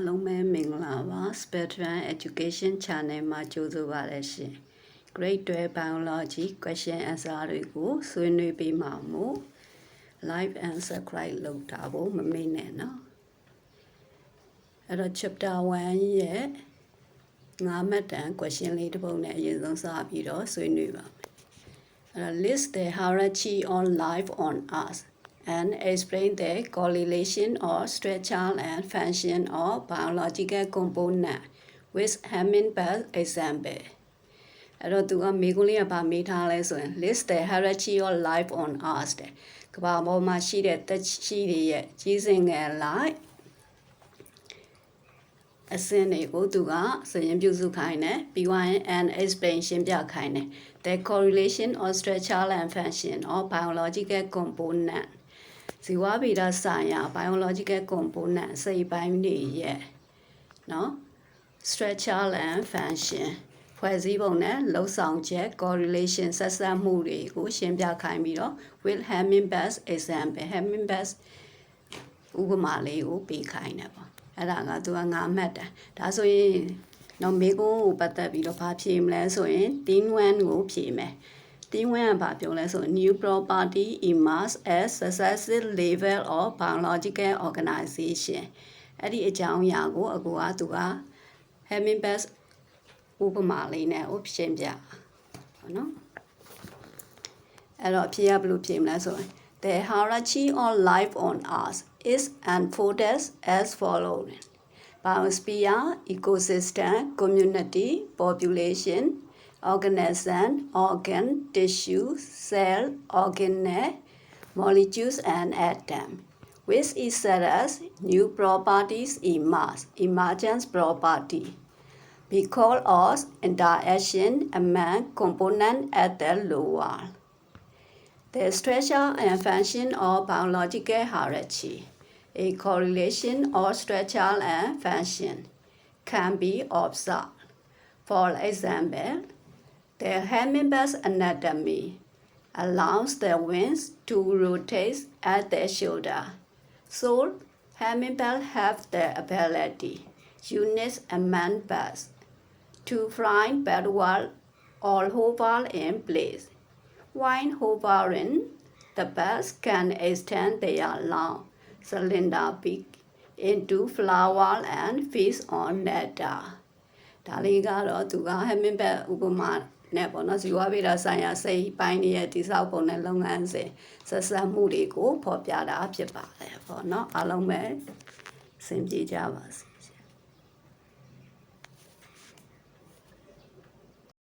လုံးမဲမင်္ဂလာပါ Spectrum Education Channel မှာကြိုဆိုပါရရှင် Grade 12 Biology Question Answer တွေကိုဆွေးနွေးပေးမှာမို့ Live and Subscribe လုပ်တာဖို့မမေ့နဲ့နော်အဲ့တော့ Chapter 1ရဲ့9မှတ်တမ်း question လေးတစ်ပုဒ်နဲ့အရင်ဆုံးစပြီးတော့ဆွေးနွေးပါမယ်အဲ့တော့ list the hierarchy on life on Earth and explain the correlation or structure and function of biological component with Hamming-Bell example. အဲ့တော့သူကမိကုန်းလေးကပါမေးထားလဲဆိုရင် list the hierarchy of life on Earth တဲ့ကမ္ဘာပေါ်မှာရှိတဲ့သက်ရှိတွေရဲ့ကြီးစဉ်ငယ်လိုက်အစင်းတွေကိုသူကစရင်ပြုစုခိုင်းတယ်ပြီးသွားရင် and explain ရှင်းပြခိုင်းတယ် the correlation or structure and function of biological componentဇီဝဗေဒဆိုင်ရာ biological component စိတ်ပိုင်းတွေရဲ့နော် structure and function ဖွဲ့စည်းပုံနဲ့လှုပ်ဆောင်ချက် correlation ဆက်စပ်မှုတွေကိုရှင်းပြခိုင်းပြီးတော့ with Hamming-Bell example Hamming-Bell ဥပမာလေးကိုပေးခိုင်းတယ်ပေါ့အဲ့ဒါကသူက9မှတ်တယ်ဒါဆိုရင်နော်မေကုန်းကိုပတ်သက်ပြီးတော့ဘာဖြေမလဲဆိုရင် team 1ကိုဖြေမယ်Team 1ကဘာပြောလဲဆို new property emerge as successive level of biological organization အဲ့ဒီအကြောင်းအရာကိုအကူကသူက Hamming-Bell ဥပမာလေးနဲ့ရှင်းပြပေါ့နော်အဲ့တော့အဖြေကဘယ်လိုဖြေမလဲဆိုရင် the hierarchy of life on Earth is unfolded as follows biosphere ecosystem community population organism, organ, tissue, cell, organelle, molecules and atom. With each other's new properties emerge, emergence property. Because of interaction among components at the lower. The structure and function of biological hierarchy. A correlation of structure and function can be observed. For example, the Hamming-Bell anatomy allows the wings to rotate at the shoulder. So, Hamming-Bell have the ability, units among birds, to fly backward or hover in place. While hovering, the birds can extend their long, slender beak into flower and feast on nectar. ဒါလေးကတော့သူက Hamming-Bell ဥပမာနဲ့ပေါ့နော်ဇီဝဗေဒဆိုင်ရာစိတ်ပိုင်းရဲ့တိစောက်ပုံနဲ့လုပ်ငန်းစဉ်ဆက်စပ်မှုတွေကိုဖော်ပြတာဖြစ်ပါတယ်ပေါ့နော်အားလုံးပဲအဆင်ပြေကြပါစေ